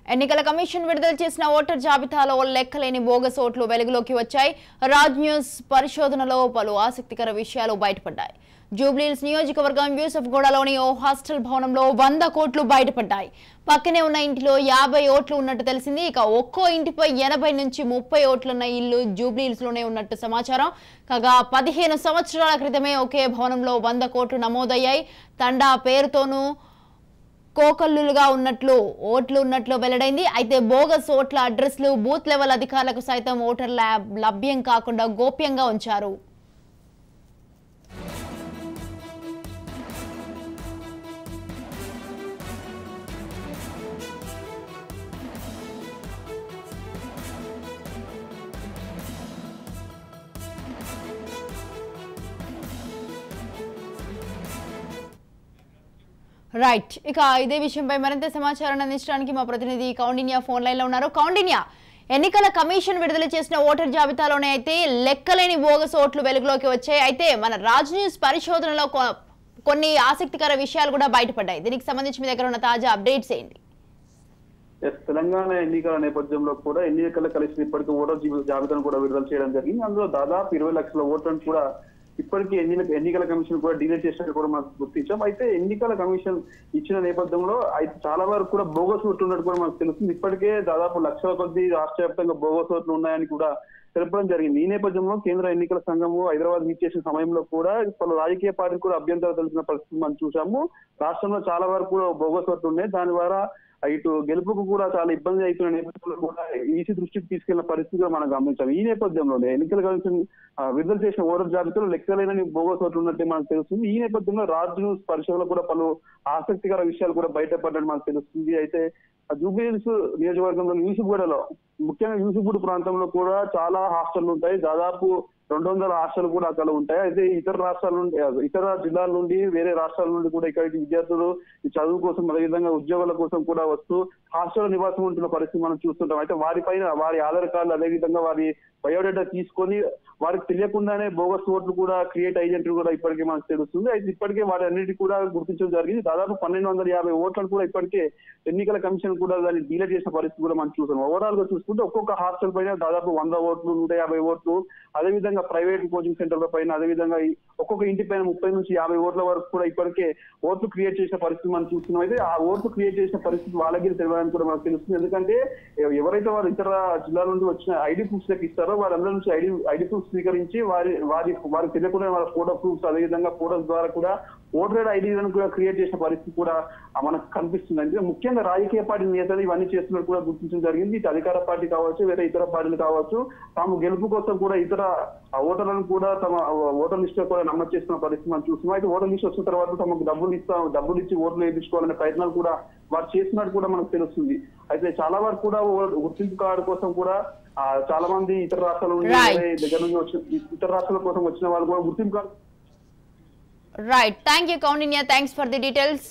ఎన్నికల కమిషన్ విడుదల చేసిన ఓటర్ జాబితాలో లెక్కలేని బోగస్ ఓట్లు వెలుగులోకి వచ్చాయి. రాజ్ న్యూస్ పరిశోధనలో పలు ఆసక్తికర విషయాలు బయటపడ్డాయి. జూబ్లీహిల్స్ నియోజకవర్గం యూసఫ్గూడలోని ఓ హాస్టల్ భవనంలో 100 కోట్లు బయటపడ్డాయి. పక్కనే ఉన్న ఇంటిలో 50 ఓట్లు ఉన్నట్టు తెలిసింది. ఇక ఒక్కో ఇంటిపై 80 నుంచి 30 ఓట్లున్న ఇల్లు జూబ్లీహిల్స్ లోనే ఉన్నట్టు సమాచారం. కాగా 15 సంవత్సరాల క్రితమే ఒకే భవనంలో 100 కోట్లు నమోదయ్యాయి. తండా పేరుతోనూ కోకల్లులుగా ఉన్నట్లు ఓట్లు ఉన్నట్లు వెల్లడైంది. అయితే బోగస్ ఓట్ల అడ్రస్లు బూత్ లెవెల్ అధికారులకు సైతం ఓటర్ ల్యాబ్ లభ్యం కాకుండా గోప్యంగా ఉంచారు. రైట్, ఇక ఇదే విషయంపై మరింత సమాచారాన్ని అందించడానికి మా ప్రతినిధి కౌండిన్య ఫోన్ లైన్ లో ఉన్నారు. కౌండిన్య, ఎన్నికల కమిషన్ విడుదల చేసిన ఓటర్ జాబితాలోనే అయితే లెక్కలేని బోగస్ ఓట్లు వెలుగులోకి వచ్చాయి. అయితే మన రాజ్ న్యూస్ పరిశోధనలో కొన్ని ఆసక్తికర విషయాలు కూడా బయటపడ్డాయి. దీనికి సంబంధించి మీ దగ్గర ఉన్న తాజా అప్డేట్స్ ఏంటి? తెలంగాణ ఎన్నికల నేపథ్యంలో కూడా ఎన్నికల కమిషన్ ఇప్పటికీ ఓటర్ జాబితాను కూడా విడుదల చేయడం జరిగింది. అందులో దాదాపు 20 లక్షల ఓట్లను కూడా ఇప్పటికీ ఎన్నికల కమిషన్ కూడా డిలీట్ చేసినట్టు కూడా మనం గుర్తించాం. అయితే ఎన్నికల కమిషన్ ఇచ్చిన నేపథ్యంలో అయితే చాలా వరకు కూడా బోగస్ ఓట్లు ఉన్నట్టు కూడా మనకు తెలుస్తుంది. ఇప్పటికే దాదాపు లక్షల కొద్ది రాష్ట్ర వ్యాప్తంగా బోగస్ ఓట్లు ఉన్నాయని కూడా తెలపడం జరిగింది. ఈ నేపథ్యంలో కేంద్ర ఎన్నికల సంఘము హైదరాబాద్ మీట్ చేసిన సమయంలో కూడా పలు రాజకీయ పార్టీలు కూడా అభ్యంతరాలు తెలిసిన పరిస్థితి మనం చూసాము. రాష్ట్రంలో చాలా వరకు కూడా బోగస్ ఓట్లు ఉన్నాయి. దాని ద్వారా ఇటు గెలుపుకు కూడా చాలా ఇబ్బంది అవుతున్న నేపథ్యంలో కూడా ఈసీ దృష్టికి తీసుకెళ్లిన పరిస్థితి మనం గమనించాం. ఈ నేపథ్యంలోనే ఎన్నికల కమిషన్ విడుదల చేసిన ఓటర్ జాబితాలో లెక్కలేని బోగస్ ఓట్లు ఉన్నట్టే మనకు తెలుస్తుంది. ఈ నేపథ్యంలో రాజ్ న్యూస్ పరిశోధనలో కూడా పలు ఆసక్తికర విషయాలు కూడా బయటపడ్డట్టు మనకు తెలుస్తుంది. అయితే జూబ్లీహిల్స్ నియోజకవర్గంలో యూసఫ్గూడలో ముఖ్యంగా యూసఫ్గూడ ప్రాంతంలో కూడా చాలా హాస్టళ్లు ఉంటాయి. దాదాపు 200 హాస్టల్ కూడా అక్కడ ఉంటాయి. అయితే ఇతర రాష్ట్రాల నుండి, ఇతర జిల్లాల నుండి, వేరే రాష్ట్రాల నుండి కూడా ఇక్కడికి విద్యార్థులు చదువు కోసం, అదేవిధంగా ఉద్యోగాల కోసం కూడా వస్తూ హాస్టల్ నివాసం ఉంటున్న పరిస్థితి మనం చూస్తుంటాం. అయితే వారి ఆధార్ కార్డులు, అదేవిధంగా వారి బయోడేటా తీసుకొని వారికి తెలియకుండానే బోగస్ ఓట్లు కూడా క్రియేట్ అయ్యేట్టు కూడా ఇప్పటికే మనకు తెలుస్తుంది. అయితే ఇప్పటికే వాటి అన్నిటి కూడా గుర్తించడం జరిగింది. దాదాపు 1250 ఓట్లను కూడా ఇప్పటికే ఎన్నికల కమిషన్ కూడా దాన్ని డిలీట్ చేసిన పరిస్థితి కూడా మనం చూస్తున్నాం. ఓవరాల్ గా చూసుకుంటే ఒక్కొక్క హాస్టల్ పైన దాదాపు 100 ఓట్లు, 150 ఓట్లు, అదేవిధంగా ప్రైవేట్ కోచింగ్ సెంటర్ల పైన, అదేవిధంగా ఒక్కొక్క ఇంటి పైన 30 నుంచి 50 ఓట్ల వరకు కూడా ఇప్పటికే ఓట్లు క్రియేట్ చేసిన పరిస్థితి మనం చూస్తున్నాం. అయితే ఆ ఓట్లు క్రియేట్ చేసిన పరిస్థితి వాళ్ళకి తెలియడానికి కూడా మనకు తెలుస్తుంది. ఎందుకంటే ఎవరైతే వారు ఇతర జిల్లాల నుండి వచ్చిన ఐడి ప్రూఫ్స్ లెక్క ఇస్తారో వారందరి నుంచి ఐడి ప్రూఫ్ స్వీకరించి వారికి తెలియకుండా వాళ్ళ ఫోటో ప్రూఫ్స్, అదేవిధంగా ఫోటోస్ ద్వారా కూడా ఓటర్ ఐడీలను కూడా క్రియేట్ చేసిన పరిస్థితి కూడా మనకు కనిపిస్తుంది. అంటే ముఖ్యంగా రాజకీయ పార్టీ నేతలు ఇవన్నీ చేస్తున్నట్టు కూడా గుర్తించడం జరిగింది. ఇటు అధికార పార్టీ కావచ్చు, వేరే ఇతర పార్టీలు కావచ్చు, తాము గెలుపు కోసం కూడా ఇతర ఓటర్లను కూడా తమ ఓటర్ లిస్ట్ కూడా నమోదు చేస్తున్న పరిస్థితి మనం చూస్తున్నాం. అయితే ఓటర్ లిస్ట్ వచ్చిన తర్వాత తమకు డబ్బులు ఇచ్చి ఓట్లు వేయించుకోవాలనే ప్రయత్నాలు కూడా వారు చేస్తున్నట్టు కూడా మనకు తెలుస్తుంది. అయితే చాలా వరకు కూడా గుర్తింపు కార్డు కోసం కూడా చాలా మంది ఇతర రాష్ట్రాల నుండి దగ్గర నుంచి వచ్చిన ఇతర రాష్ట్రాల కోసం వచ్చిన వాళ్ళు కూడా గుర్తింపు card. Right, thank you Kaundinya, thanks for the details.